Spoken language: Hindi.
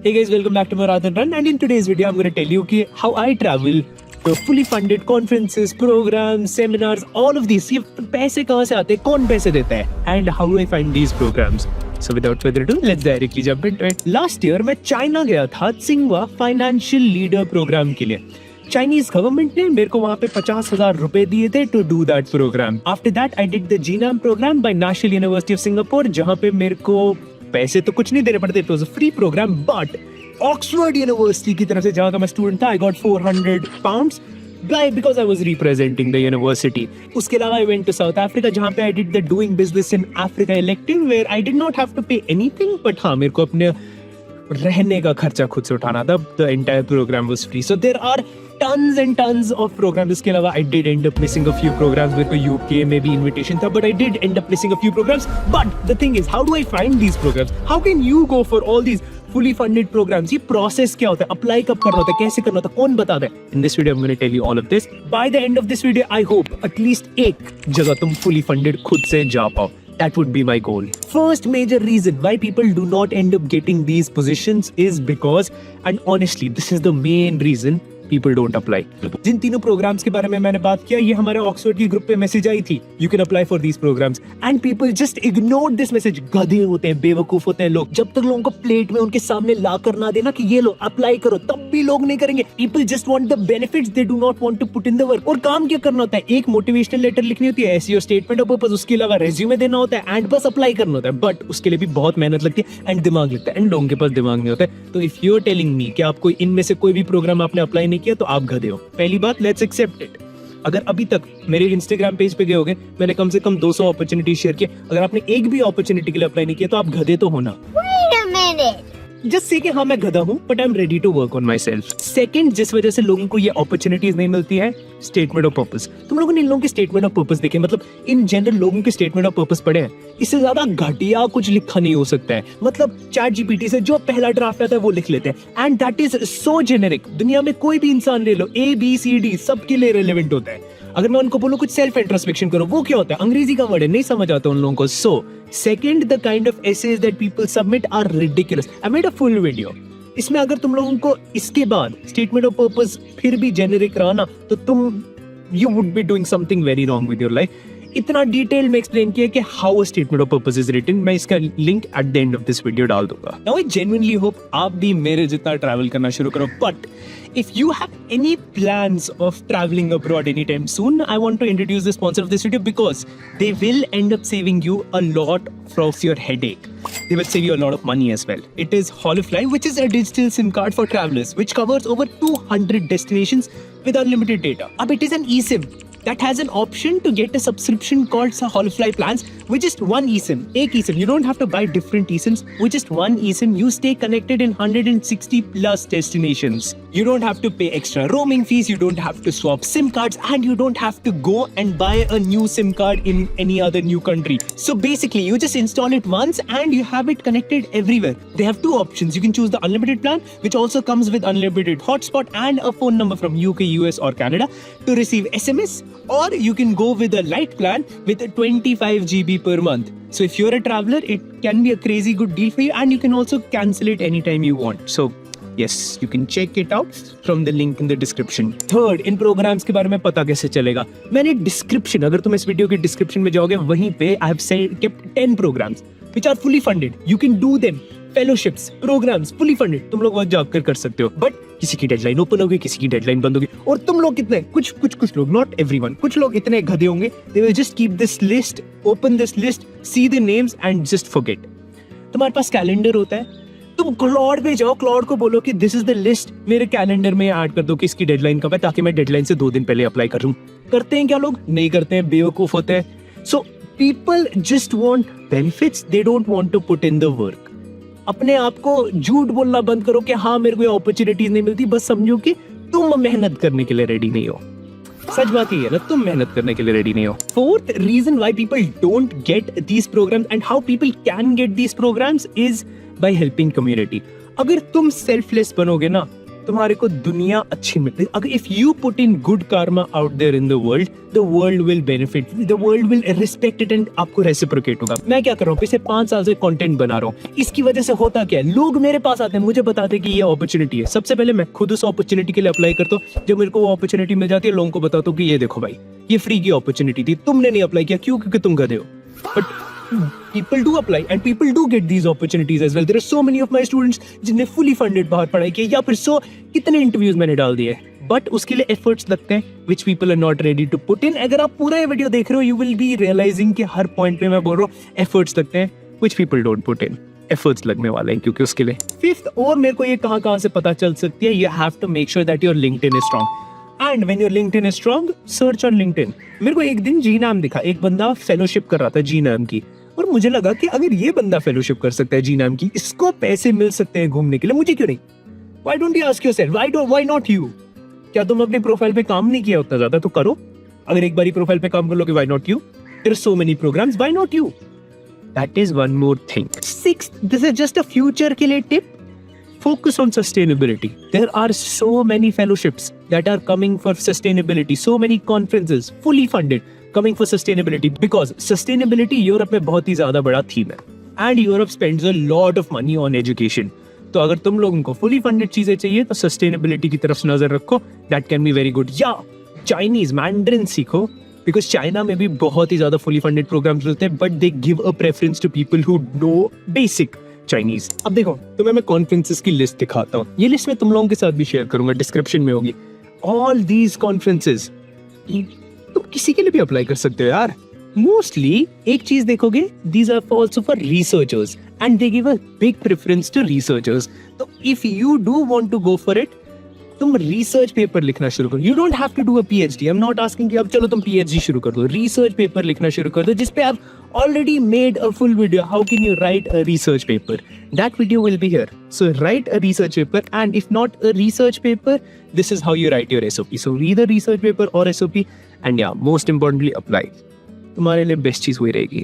Hey guys, welcome back to Marathon Run, and in today's video I'm going to tell you how I travel to fully funded conferences, programs, seminars, all of these. ये पैसे कहाँ से आते हैं, कौन पैसे देता है, and how do I find these programs. So without further ado, let's directly jump into it. Last year मैं चाइना गया था Tsinghua Financial Leader Program के लिए. Chinese government ने मेरे को वहाँ पे 50,000 रुपए दिए थे to do that program. After that I did the GNAM program by National University of Singapore, जहाँ पे मेरे को पैसे तो कुछ नहीं देने पड़ते, it was a free program, but Oxford University की तरफ से जहाँ का मैं स्टूडेंट था, I got 400 pounds because I was representing the university. उसके अलावा I went to South Africa, जहाँ पे I did the Doing Business in Africa elective, where I did not have to pay anything, but हाँ मेरे को अपने रहने का खर्चा खुद से उठाना था. The entire program was free. So there are tons and tons of programs. इसके अलावा I did end up missing a few programs with the UK, maybe invitation था, but I did end up missing a few programs. But the thing is, how do I find these programs? How can you go for all these fully funded programs? ये process क्या होता है? Apply कब करना होता है? कैसे करना होता है? कौन बताता है? In this video, I'm going to tell you all of this. By the end of this video, I hope at least एक जगह तुम fully funded खुद से जा पाओ. That would be my goal. First major reason why people do not end up getting these positions is because, and honestly, this is the main reason people don't apply. जिन तीनों programs के बारे में मैंने बात किया, ये हमारे ऑक्सफोर्ड की ग्रुप पे मैसेज आई थी. You can apply for these programs, and people just ignored this message. गधे होते हैं, बेवकूफ होते हैं लोग. जब तक लोगों को प्लेट में उनके सामने ला कर ना देना कि ये लो अप्लाई करो, तब भी लोग नहीं करेंगे. People just want the benefits, they do not want to put in the work. और काम क्या करना होता है? एक मोटिवेशनल लेटर लिखनी होती है, SEO स्टेटमेंट ऑफ पर्पस, उसके अलावा रेज्यूमे देना होता है, एंड बस अप्लाई करना होता है. बट उसके लिए भी बहुत मेहनत लगती है एंड दिमाग लगता है, एंड लोगों के पास दिमाग नहीं होता है. तो if you are telling me कि आपको इनमें से कोई भी प्रोग्राम आपने अप्लाई नहीं किया, तो आप गधे हो. पहली बात, लेट्स एक्सेप्ट इट. अगर अभी तक मेरे इंस्टाग्राम पेज पे गए होगे, मैंने कम से कम 200 अपॉर्चुनिटी शेयर किए, अगर आपने एक भी अपॉर्चुनिटी के लिए अप्लाई नहीं किया, तो आप गधे तो होना. जस्ट से कि हाँ मैं गधा हूँ, but I am ready to work on my self. Second, जिस वजह से लोगों को ये अपॉर्चुनिटीज नहीं मिलती है, स्टेटमेंट ऑफ पर्पस. तुम लोगों ने इन लोगों के स्टेटमेंट ऑफ पर्पस देखे, मतलब इन जनरल लोगों के स्टेटमेंट ऑफ पर्पस पढ़े हैं, इससे ज्यादा घटिया कुछ लिखा नहीं हो सकता है. मतलब चैट जीपीटी से जो पहला ड्राफ्ट आता है वो लिख लेते हैं, and that is so generic. दुनिया में कोई भी इंसान ले लो, ABCD सबके लिए रेलेवेंट होता है. अगर मैं उनको बोलूं कुछ सेल्फ इंट्रोस्पेक्शन करो, वो क्या होता है? अंग्रेजी का वर्ड है, नहीं समझ आता उन लोगों को. So second, the kind of essays that people submit are ridiculous. I made a full video. इसमें अगर तुम लोगों को इसके बाद स्टेटमेंट ऑफ पर्पस फिर भी जेनेरिक रहा ना, तो तुम you would be doing something very wrong with your life. इतना डिटेल में एक्सप्लेन किया कि how statement of purpose is written. मैं इसका link at the end of this video डाल दूंगा. नाउ आई जेन्युइनली होप आप भी मेरे जितना ट्रैवल करना शुरू करो. But if you have any plans of traveling abroad anytime soon, I want to introduce the sponsor of this video, because they will end up saving you a lot of your headache. They will save you a lot of money as well. It is Holofly, which is a digital SIM card for travelers, which covers over 200 destinations with unlimited data. Ab it is an eSIM that has an option to get a subscription called Holofly plans with just one eSIM. Ek eSIM. You don't have to buy different eSIMs. With just one eSIM, you stay connected in 160 plus destinations. You don't have to pay extra roaming fees. You don't have to swap SIM cards, and you don't have to go and buy a new SIM card in any other new country. So basically, you just install it once and you have it connected everywhere. They have two options. You can choose the unlimited plan, which also comes with unlimited hotspot and a phone number from UK, US or Canada to receive SMS. Or you can go with a light plan with 25 GB per month. So if you're a traveler, it can be a crazy good deal for you, and you can also cancel it anytime you want. So yes, you can check it out from the link in the description. Third, in programs के बारे में पता कैसे चलेगा? मैंने description, अगर तुम इस वीडियो के description में जाओगे, वहीं पे I have kept 10 programs which are fully funded. You can do them. Fellowships, programs fully funded. तुम लोग वहाँ जाकर कर सकते हो. बट किसी की डेडलाइन ओपन होगी, किसी की डेडलाइन बंद होगी. और तुम लोग कितने, कुछ लोग, नॉट एवरीवन, कुछ लोग इतने गधे होंगे, they will just keep this list, open this list, see the names and just forget. तुम्हारे पास कैलेंडर होता है, तुम क्लाउड पे जाओ, क्लाउड को बोलो कि दिस इज द लिस्ट, मेरे कैलेंडर में ऐड कर दो कि इसकी डेडलाइन कब है, ताकि मैं डेडलाइन से 2 दिन पहले अप्लाई कर लूं. करते हैं क्या लोग? नहीं करते हैं, बेवकूफ होते हैं. So people just want benefits, they don't want to put in the work. अपने आप को झूठ बोलना बंद करो कि हाँ मेरे को अपॉर्चुनिटीज नहीं मिलती. बस समझो कि तुम मेहनत करने के लिए रेडी नहीं हो. सच बात ही है ना, तुम मेहनत करने के लिए रेडी नहीं हो. Fourth reason why people don't get these programs and how people can get these programs is by helping community. अगर तुम सेल्फलेस बनोगे ना, तुम्हारे को दुनिया अच्छी मिलती। अगर if you put in good karma out there in the world will benefit, the world will respect it and आपको रेसिप्रोकेट होगा। मैं क्या कर रहा हूँ, पिछले 5 साल से कंटेंट बना रहा हूँ। इसकी वजह से होता क्या है, लोग मेरे पास आते हैं, मुझे बताते हैं कि ये अपॉर्चुनिटी है। सबसे पहले मैं खुद उस अपॉर्चुनिटी के लिए अप्लाई करता हूँ। जब मेरे को वो अपॉर्चुनिटी मिल जाती है, लोगों को बताता हूँ कि ये देखो भाई, ये फ्री की अपॉर्चुनिटी थी, तुमने नहीं अप्लाई किया, क्यों? क्योंकि तुम गधे हो। But people do apply and people do get these opportunities as well. There are so many of my students जिन्हें fully funded बाहर पढ़ाई की, या फिर कितने इंटरव्यूज मैंने डाल दिए, बट उसके लिए एफर्ट्स लगते हैं which people are not ready to put in. अगर आप पूरा ये वीडियो देख रहे हो, you will be realizing कि हर पॉइंट पे मैं बोल रहा हूँ एफर्ट्स लगते हैं which people don't put in. Efforts लगने वाले हैं क्योंकि उसके लिए। फिफ्थ, और मेरे को ये कहाँ से पता चल सकती है, you have to make sure that your LinkedIn is strong. And when your LinkedIn is strong, search on LinkedIn. मेरे को एक दिन जी नाम दिखा, एक बंदा फेलोशिप कर रहा था जी नाम की, और मुझे लगा कि अगर ये बंदा फेलोशिप कर सकता है जी नाम की, इसको पैसे मिल सकते हैं घूमने के लिए, मुझे क्यों नहीं? Why don't you ask yourself? Why not you? क्या तुम अपनी प्रोफाइल पे काम नहीं किया उतना ज्यादा? तो करो। अगर एक बारी प्रोफाइल पे काम कर लोगे, why not you? There are so many programs, why not you? That is one more thing. Sixth, this is just a future के लिए tip. Focus on sustainability. There are so many fellowships that are coming for sustainability. So many conferences fully funded coming for sustainability, because sustainability Europe में बहुत ही ज्यादा बड़ा थीम है, and Europe spends a lot of money on education. तो अगर तुम लोगों को fully funded चीजें चाहिए तो sustainability की तरफ नजर रखो. That can be very good. या Chinese Mandarin सीखो, because चाइना में भी बहुत ही ज्यादा fully funded programs होते हैं, but they give a preference to people who know basic Chinese. अब देखो, तुम्हें मैं कॉन्फ्रेंसेस की लिस्ट दिखाता हूँ। ये लिस्ट मैं तुम लोगों के साथ भी शेयर करूंगा, डिस्क्रिप्शन में होगी। ऑल दीज कॉन्फ्रेंसेस तुम किसी के लिए भी अप्लाई कर सकते हो यार। मोस्टली एक चीज देखोगे, these are also for researchers and they give a big preference to researchers. तो if you do want to go for it, तुम रिसर्च पेपर लिखना शुरू करो। You don't have to do a PhD. I am not asking कि अब चलो तुम पीएचडी शुरू कर दो। रिसर्च पेपर लिखना शुरू कर दो, जिसपे आप already made a full video. How can you write a research paper? That video will be here. So write a research paper, and if not a research paper, this is how you write your SOP. So read a research paper or SOP, and yeah, most importantly, apply. तुम्हारे लिए बेस्ट चीज वही रहेगी।